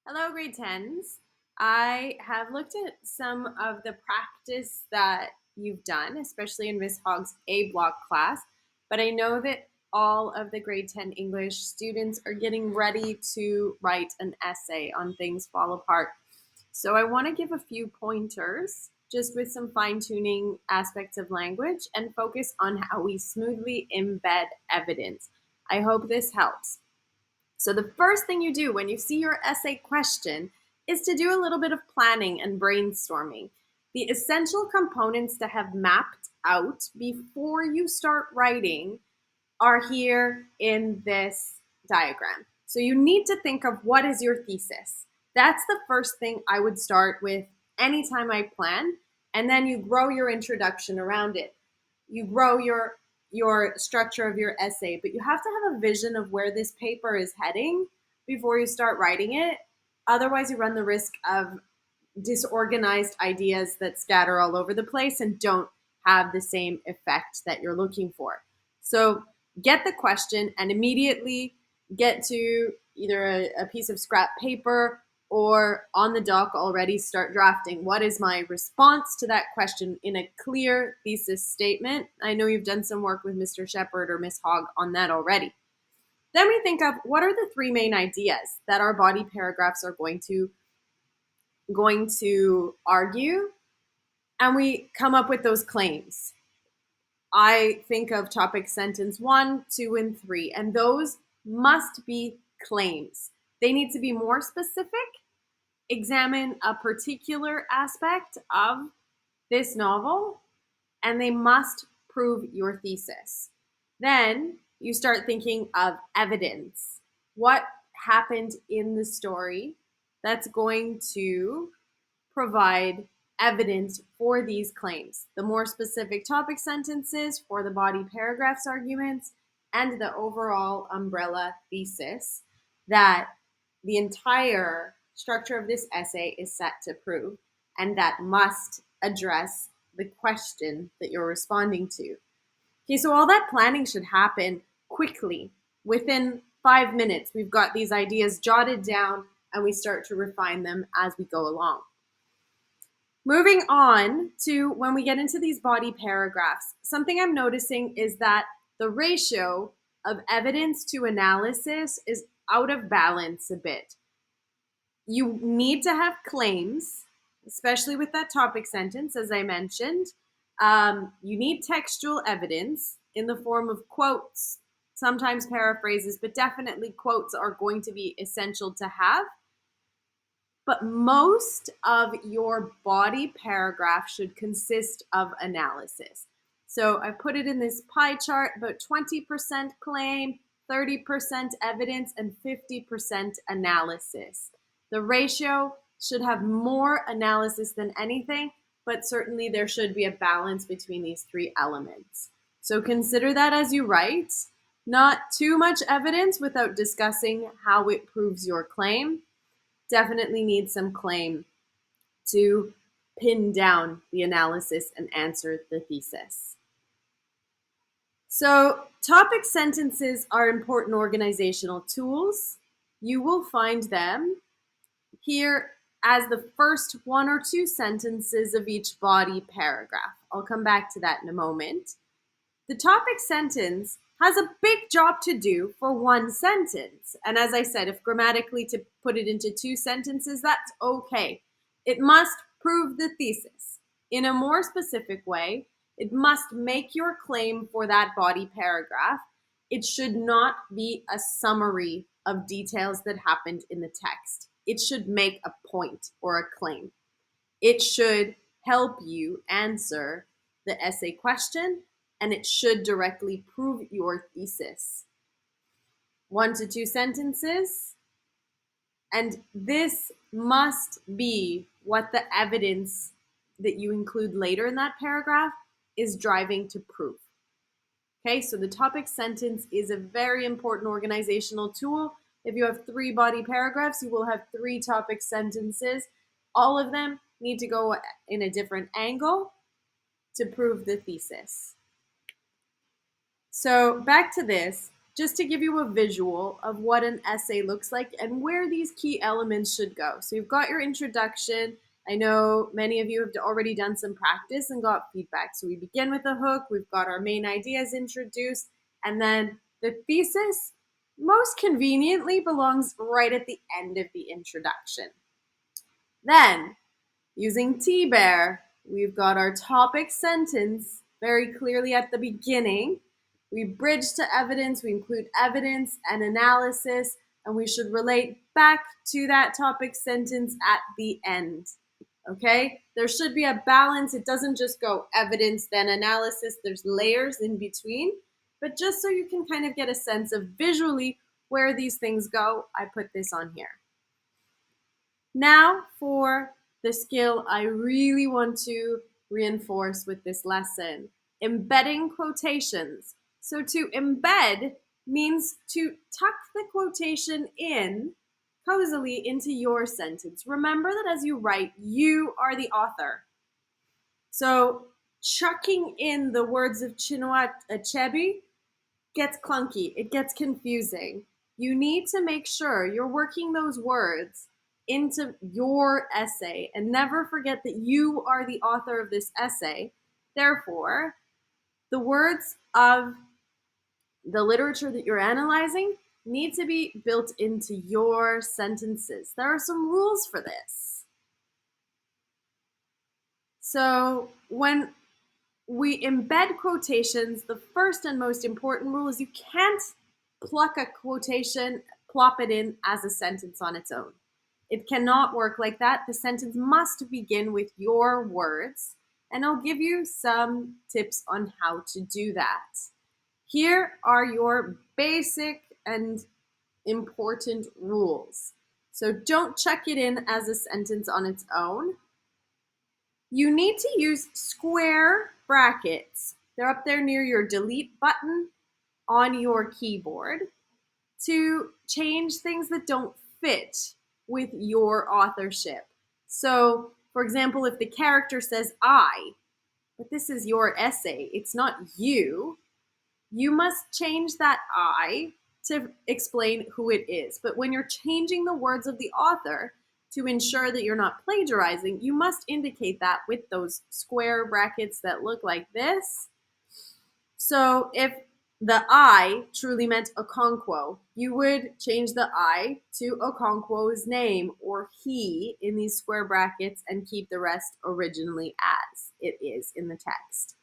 Hello, grade 10s. I have looked at some of the practice that you've done, especially in Miss Hogg's A block class, but I know that all of the grade 10 English students are getting ready to write an essay on Things Fall Apart. So I want to give a few pointers just with some fine-tuning aspects of language and focus on how we smoothly embed evidence. I hope this helps. So the first thing you do when you see your essay question is to do a little bit of planning and brainstorming. The essential components to have mapped out before you start writing are here in this diagram. So you need to think of what is your thesis. That's the first thing I would start with anytime I plan, and then you grow your introduction around it. You grow your structure of your essay, but you have to have a vision of where this paper is heading before you start writing it. Otherwise, you run the risk of disorganized ideas that scatter all over the place and don't have the same effect that you're looking for. So get the question and immediately get to either a piece of scrap paper or on the doc already start drafting. What is my response to that question in a clear thesis statement? I know you've done some work with Mr. Shepard or Miss Hogg on that already. Then we think of what are the three main ideas that our body paragraphs are going to argue, and we come up with those claims. I think of topic sentence 1, 2, and 3, and those must be claims. They need to be more specific, examine a particular aspect of this novel, and they must prove your thesis. Then you start thinking of evidence. What happened in the story that's going to provide evidence for these claims? The more specific topic sentences for the body paragraphs arguments and the overall umbrella thesis that the entire structure of this essay is set to prove, and that must address the question that you're responding to. Okay, so all that planning should happen quickly. Within 5 minutes, we've got these ideas jotted down and we start to refine them as we go along. Moving on to when we get into these body paragraphs, something I'm noticing is that the ratio of evidence to analysis is out of balance a bit. You need to have claims, especially with that topic sentence, as I mentioned. You need textual evidence in the form of quotes, sometimes paraphrases, but definitely quotes are going to be essential to have. But most of your body paragraph should consist of analysis. So I put it in this pie chart, about 20% claim, 30% evidence, and 50% analysis. The ratio should have more analysis than anything, but certainly there should be a balance between these three elements. So consider that as you write. Not too much evidence without discussing how it proves your claim. Definitely need some claim to pin down the analysis and answer the thesis. So topic sentences are important organizational tools. You will find them here as the first 1 or 2 sentences of each body paragraph. I'll come back to that in a moment. The topic sentence has a big job to do for one sentence. And as I said, if grammatically to put it into 2 sentences, that's okay. It must prove the thesis. In a more specific way, it must make your claim for that body paragraph. It should not be a summary of details that happened in the text. It should make a point or a claim. It should help you answer the essay question, and it should directly prove your thesis. 1 to 2 sentences, and this must be what the evidence that you include later in that paragraph is driving to prove. Okay, so the topic sentence is a very important organizational tool. If you have 3 body paragraphs, you will have 3 topic sentences. All of them need to go in a different angle to prove the thesis. So back to this, just to give you a visual of what an essay looks like and where these key elements should go. So you've got your introduction. I know many of you have already done some practice and got feedback. So we begin with a hook, we've got our main ideas introduced, and then the thesis most conveniently belongs right at the end of the introduction. Then, using T-Bear, we've got our topic sentence very clearly at the beginning. We bridge to evidence, we include evidence and analysis, and we should relate back to that topic sentence at the end. Okay? There should be a balance. It doesn't just go evidence, then analysis. There's layers in between. But just so you can kind of get a sense of visually where these things go, I put this on here. Now for the skill I really want to reinforce with this lesson, embedding quotations. So to embed means to tuck the quotation in cozily into your sentence. Remember that as you write, you are the author. So chucking in the words of Chinua Achebe gets clunky, it gets confusing. You need to make sure you're working those words into your essay and never forget that you are the author of this essay. Therefore, the words of the literature that you're analyzing need to be built into your sentences. There are some rules for this. So when we embed quotations, the first and most important rule is you can't pluck a quotation, plop it in as a sentence on its own. It cannot work like that. The sentence must begin with your words, and I'll give you some tips on how to do that. Here are your basic and important rules. So don't chuck it in as a sentence on its own. You need to use square brackets. They're up there near your delete button on your keyboard to change things that don't fit with your authorship. So, for example, if the character says I, but this is your essay, it's not you, you must change that I to explain who it is. But when you're changing the words of the author to ensure that you're not plagiarizing, you must indicate that with those square brackets that look like this. So if the I truly meant Okonkwo, you would change the I to Okonkwo's name or he in these square brackets and keep the rest originally as it is in the text.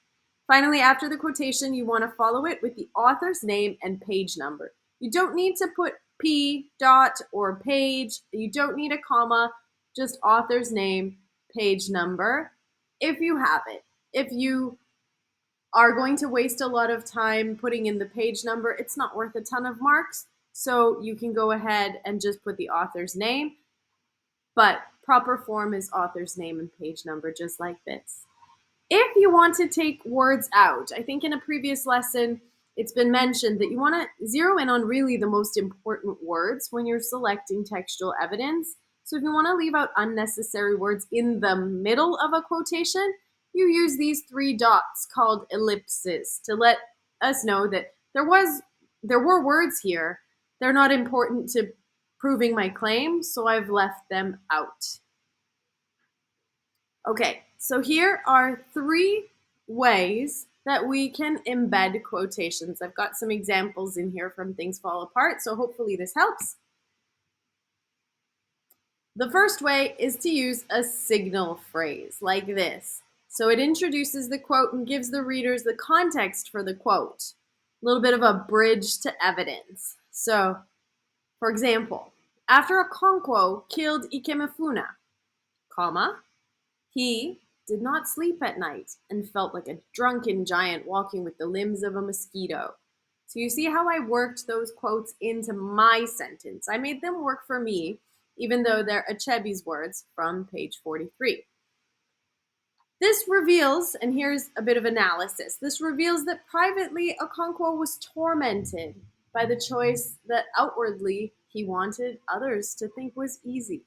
Finally, after the quotation, you want to follow it with the author's name and page number. You don't need to put P dot or page. You don't need a comma, just author's name, page number, if you have it. If you are going to waste a lot of time putting in the page number, it's not worth a ton of marks. So you can go ahead and just put the author's name, but proper form is author's name and page number, just like this. If you want to take words out, I think in a previous lesson, it's been mentioned that you want to zero in on really the most important words when you're selecting textual evidence. So if you want to leave out unnecessary words in the middle of a quotation, you use these 3 dots called ellipses to let us know that there were words here. They're not important to proving my claim, so I've left them out. Okay, so here are 3 ways that we can embed quotations. I've got some examples in here from Things Fall Apart, so hopefully this helps. The first way is to use a signal phrase like this. So it introduces the quote and gives the readers the context for the quote. A little bit of a bridge to evidence. So, for example, after Okonkwo killed Ikemefuna, comma, he did not sleep at night and felt like a drunken giant walking with the limbs of a mosquito. So you see how I worked those quotes into my sentence. I made them work for me, even though they're Achebe's words from page 43. This reveals, and here's a bit of analysis, this reveals that privately Okonkwo was tormented by the choice that outwardly he wanted others to think was easy.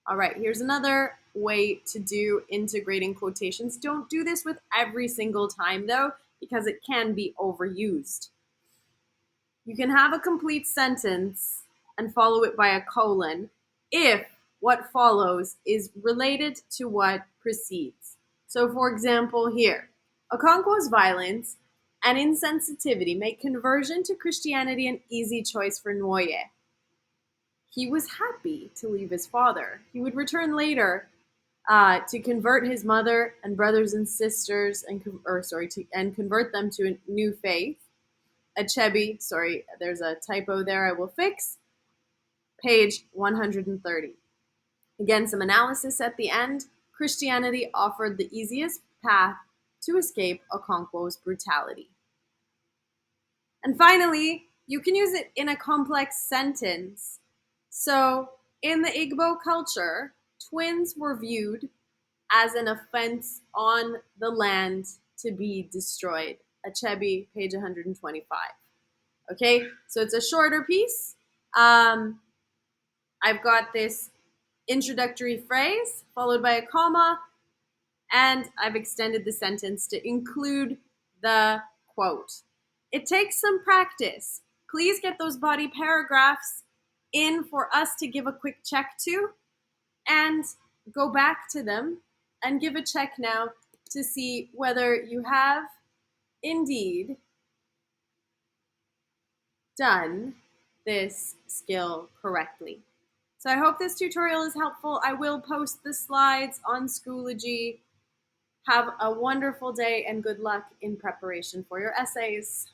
All right, here's another way to do integrating quotations. Don't do this with every single time though, because it can be overused. You can have a complete sentence and follow it by a colon if what follows is related to what precedes. So, for example, here, Okonkwo's violence and insensitivity make conversion to Christianity an easy choice for Nwoye. He was happy to leave his father. He would return later to convert his mother and brothers and sisters, and convert them to a new faith. Achebe, sorry, there's a typo there. I will fix. Page 130. Again, some analysis at the end. Christianity offered the easiest path to escape Okonkwo's brutality. And finally, you can use it in a complex sentence. So, in the Igbo culture, twins were viewed as an offense on the land to be destroyed. Achebe, page 125. Okay, so it's a shorter piece. I've got this introductory phrase followed by a comma, and I've extended the sentence to include the quote. It takes some practice. Please get those body paragraphs in for us to give a quick check to, and go back to them and give a check now to see whether you have indeed done this skill correctly. So I hope this tutorial is helpful. I will post the slides on Schoology. Have a wonderful day and good luck in preparation for your essays.